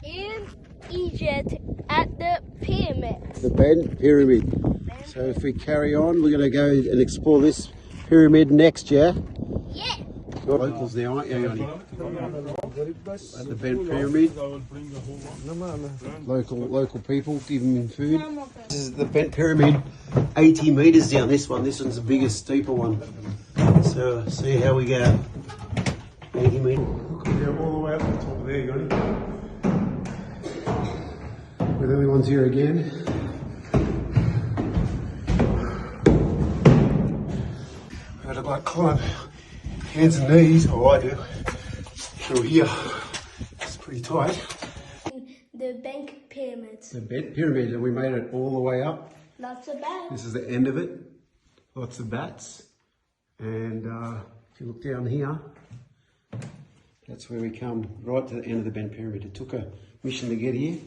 in Egypt at the pyramids. The Bent Pyramid. So if we carry on, we're going to go and explore this pyramid next, yeah? Yeah. You're locals now, aren't you, Yanni? At the Bent Pyramid. Local people, give them food. This is the Bent Pyramid, 80 metres down this one. This one's the biggest, steeper one. So see how we go. 80 metres. Down all the way up to the top there, Yanni. We're the only ones here again. I look like climb hands and knees, or I do, through here. It's pretty tight. The Bank Pyramids. The Bent Pyramid, and we made it all the way up. Lots of bats. This is the end of it. Lots of bats. And if you look down here, that's where we come, right to the end of the Bent Pyramid. It took a mission to get here.